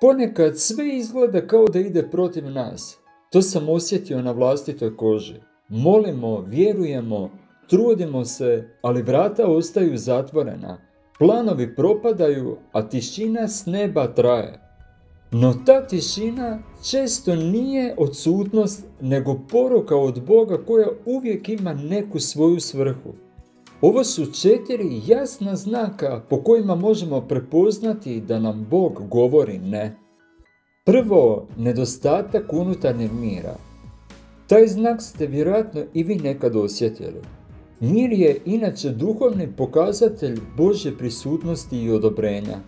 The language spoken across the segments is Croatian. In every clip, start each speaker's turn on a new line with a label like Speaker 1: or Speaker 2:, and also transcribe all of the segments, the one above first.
Speaker 1: Ponekad sve izgleda kao da ide protiv nas. To sam osjetio na vlastitoj koži. Molimo, vjerujemo, trudimo se, ali vrata ostaju zatvorena. Planovi propadaju, a tišina s neba traje. No ta tišina često nije odsutnost, nego poruka od Boga koja uvijek ima neku svoju svrhu. Ovo su 4 jasna znaka po kojima možemo prepoznati da nam Bog govori ne. Prvo, nedostatak unutarnjeg mira. Taj znak ste vjerojatno i vi nekad osjetili. Mir je inače duhovni pokazatelj Božje prisutnosti i odobrenja.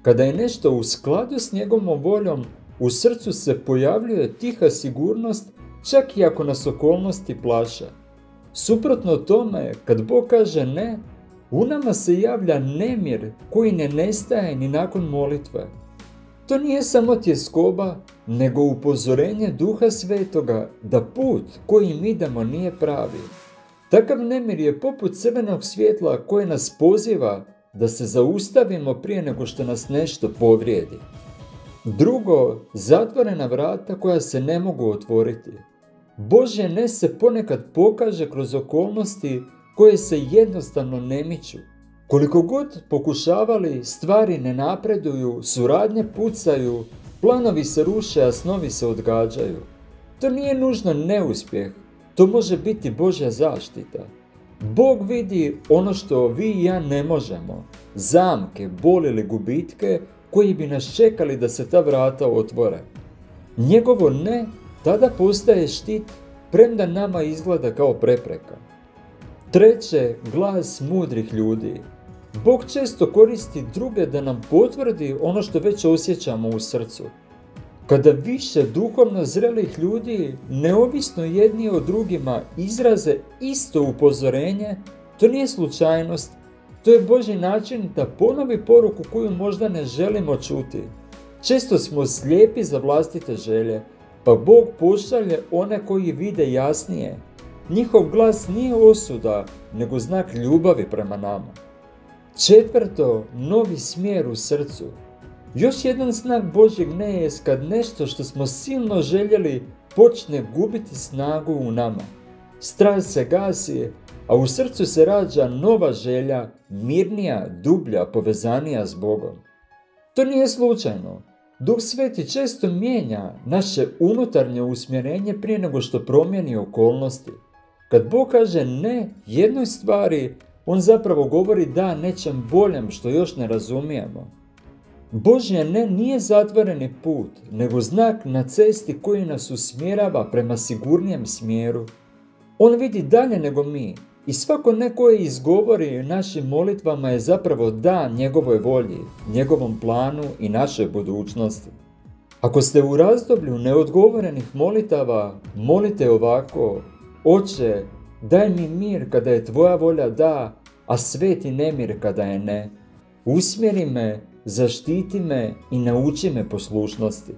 Speaker 1: Kada je nešto u skladu s njegovom voljom, u srcu se pojavljuje tiha sigurnost, čak i ako nas okolnosti plaše. Suprotno tome, kad Bog kaže ne, u nama se javlja nemir koji ne nestaje ni nakon molitve. To nije samo tjeskoba, nego upozorenje Duha Svetoga da put kojim idemo nije pravi. Takav nemir je poput crvenog svjetla koje nas poziva da se zaustavimo prije nego što nas nešto povrijedi. Drugo, zatvorena vrata koja se ne mogu otvoriti. Božje ne se ponekad pokaže kroz okolnosti koje se jednostavno ne miču. Koliko god pokušavali, stvari ne napreduju, suradnje pucaju, planovi se ruše, a snovi se odgađaju. To nije nužno neuspjeh, to može biti Božja zaštita. Bog vidi ono što vi i ja ne možemo, zamke, bol ili gubitke koji bi nas čekali da se ta vrata otvore. Njegovo ne tada postaje štit, premda nama izgleda kao prepreka. Treće, glas mudrih ljudi. Bog često koristi druge da nam potvrdi ono što već osjećamo u srcu. Kada više duhovno zrelih ljudi, neovisno jedni od drugima, izraze isto upozorenje, to nije slučajnost, to je Božji način da ponovi poruku koju možda ne želimo čuti. Često smo slijepi za vlastite želje, pa Bog pošalje one koji vide jasnije. Njihov glas nije osuda, nego znak ljubavi prema nama. Četvrto, novi smjer u srcu. Još jedan znak Božjeg ne je kad nešto što smo silno željeli počne gubiti snagu u nama. Strast se gasi, a u srcu se rađa nova želja, mirnija, dublja, povezanija s Bogom. To nije slučajno. Duh Sveti često mijenja naše unutarnje usmjerenje prije nego što promijeni okolnosti. Kad Bog kaže ne jednoj stvari, on zapravo govori da nečem boljem što još ne razumijemo. Božje ne nije zatvoreni put, nego znak na cesti koji nas usmjerava prema sigurnijem smjeru. On vidi dalje nego mi i svako ne koje izgovori našim molitvama je zapravo da njegovoj volji, njegovom planu i našoj budućnosti. Ako ste u razdoblju neodgovorenih molitava, molite ovako: Oče, daj mi mir kada je tvoja volja da, a sveti nemir kada je ne. Usmjeri me, zaštiti me i nauči me poslušnosti.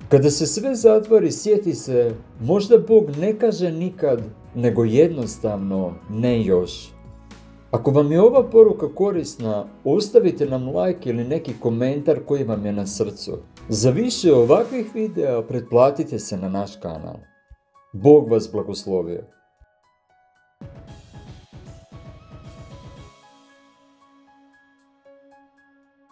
Speaker 1: Kada se sve zatvori, sjeti se, možda Bog ne kaže nikad, nego jednostavno ne još. Ako vam je ova poruka korisna, ostavite nam like ili neki komentar koji vam je na srcu. Za više ovakvih videa pretplatite se na naš kanal. Bog vas blagoslovio.